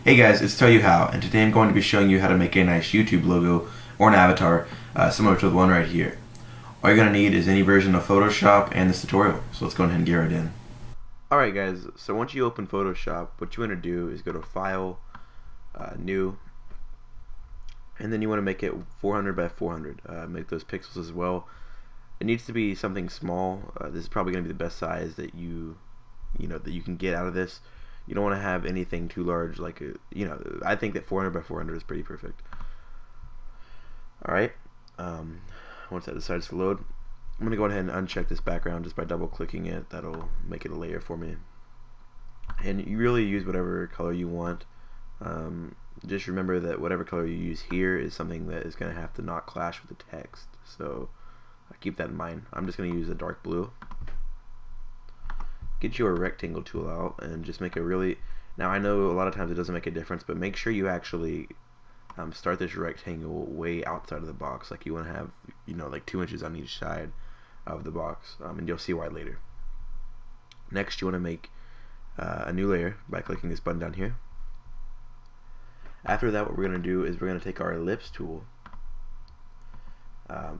Hey guys, it's Tell You How, and today I'm going to be showing you how to make a nice YouTube logo or an avatar similar to the one right here. All you're going to need is any version of Photoshop and this tutorial, so let's go ahead and get right in. Alright guys, so once you open Photoshop, what you want to do is go to File, New, and then you want to make it 400 by 400. Make those pixels as well. It needs to be something small. This is probably going to be the best size that you can get out of this. You don't want to have anything too large, like I think that 400 by 400 is pretty perfect. Alright, once that decides to load, I'm going to go ahead and uncheck this background just by double clicking it. That'll make it a layer for me. And you really use whatever color you want. Just remember that whatever color you use here is something that is going to have to not clash with the text. So keep that in mind. I'm just going to use a dark blue. Get your rectangle tool out and just make a really, now I know a lot of times it doesn't make a difference, but make sure you actually start this rectangle way outside of the box. Like you want to have like 2 inches on each side of the box, and you'll see why later. Next you want to make a new layer by clicking this button down here. After that, what we're going to do is we're going to take our ellipse tool,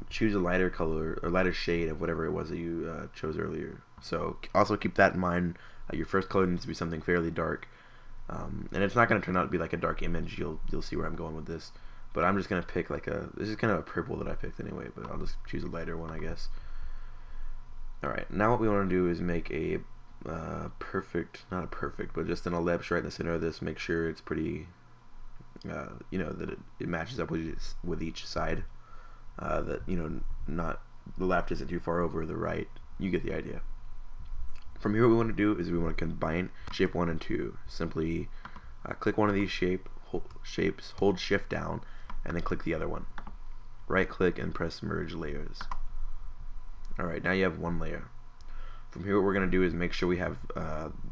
choose a lighter color or lighter shade of whatever it was that you chose earlier. So also keep that in mind. Your first color needs to be something fairly dark, and it's not going to turn out to be like a dark image. You'll see where I'm going with this, but I'm just going to pick like this is kind of a purple that I picked anyway, but I'll just choose a lighter one, I guess. Alright, now what we want to do is make a not a perfect, but just an ellipse right in the center of this. Make sure it's pretty that it matches up with each side, that not the left isn't too far over the right. You get the idea. From here, what we want to do is we want to combine shape 1 and 2. Simply click one of these shapes, hold shift down, and then click the other one. Right click and press merge layers. Alright, now you have one layer. From here, what we're going to do is make sure we have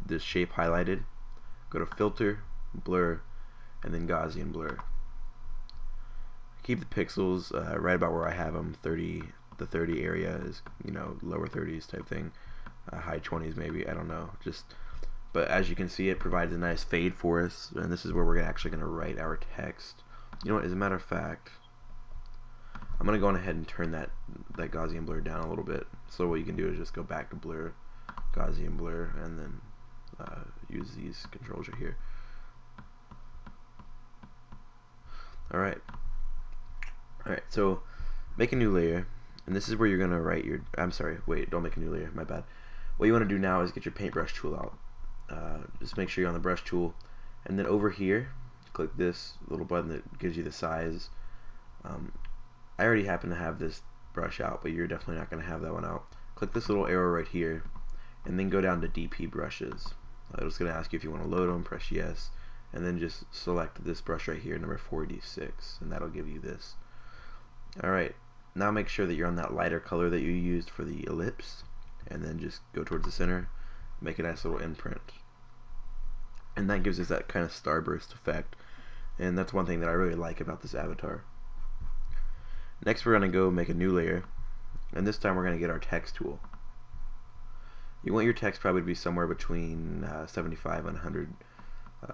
this shape highlighted. Go to filter, blur, and then Gaussian blur. Keep the pixels right about where I have them. The 30 area is lower 30s type thing, high 20s maybe, I don't know. But as you can see, it provides a nice fade for us, and this is where we're actually going to write our text. You know what? As a matter of fact, I'm going to go on ahead and turn that Gaussian blur down a little bit. So what you can do is just go back to blur, Gaussian blur, and then use these controls right here. Alright, so make a new layer, and this is where you're going to write your, I'm sorry, wait, don't make a new layer, my bad. What you want to do now is get your paintbrush tool out. Just make sure you're on the brush tool, and then over here, click this little button that gives you the size. I already happen to have this brush out, but you're definitely not going to have that one out. Click this little arrow right here, and then go down to DP brushes. It's going to ask you if you want to load them, press yes, and then just select this brush right here, number 46, and that'll give you this. Alright, now make sure that you're on that lighter color that you used for the ellipse, and then just go towards the center, make a nice little imprint. And that gives us that kind of starburst effect, and that's one thing that I really like about this avatar. Next, we're going to go make a new layer, and this time we're going to get our text tool. You want your text probably to be somewhere between 75 and 100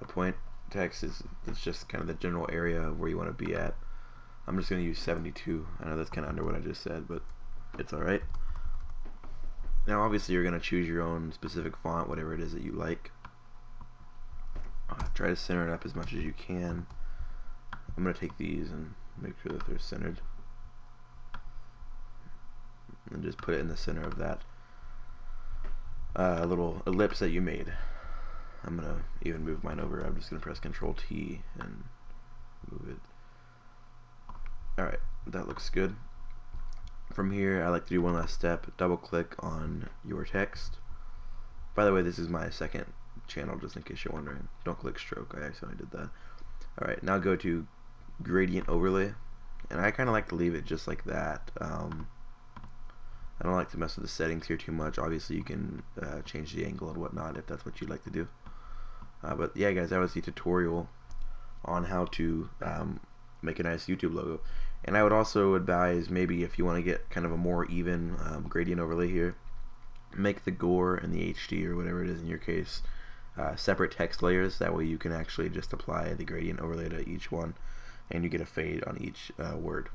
point. Text is just kind of the general area where you want to be at. I'm just going to use 72. I know that's kind of under what I just said, but it's alright. Now obviously you're going to choose your own specific font, whatever it is that you like. Try to center it up as much as you can. I'm going to take these and make sure that they're centered, and just put it in the center of that little ellipse that you made. I'm going to even move mine over. I'm just going to press Control T and move it. Alright, that looks good. From here, I like to do one last step. Double click on your text. By the way, this is my second channel, just in case you're wondering. Don't click stroke, I accidentally did that. Alright, now go to gradient overlay, and I kind of like to leave it just like that. I don't like to mess with the settings here too much. Obviously you can change the angle and whatnot if that's what you'd like to do. But yeah guys, that was the tutorial on how to make a nice YouTube logo. And I would also advise, maybe if you want to get kind of a more even gradient overlay here, make the gore and the HD, or whatever it is in your case, separate text layers. That way you can actually just apply the gradient overlay to each one, and you get a fade on each word.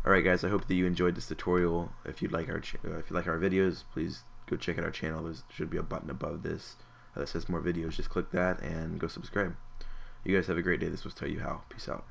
Alright guys, I hope that you enjoyed this tutorial. If you like our videos, please go check out our channel. There should be a button above this that says more videos. Just click that and go subscribe. You guys have a great day. This was Tell You How. Peace out.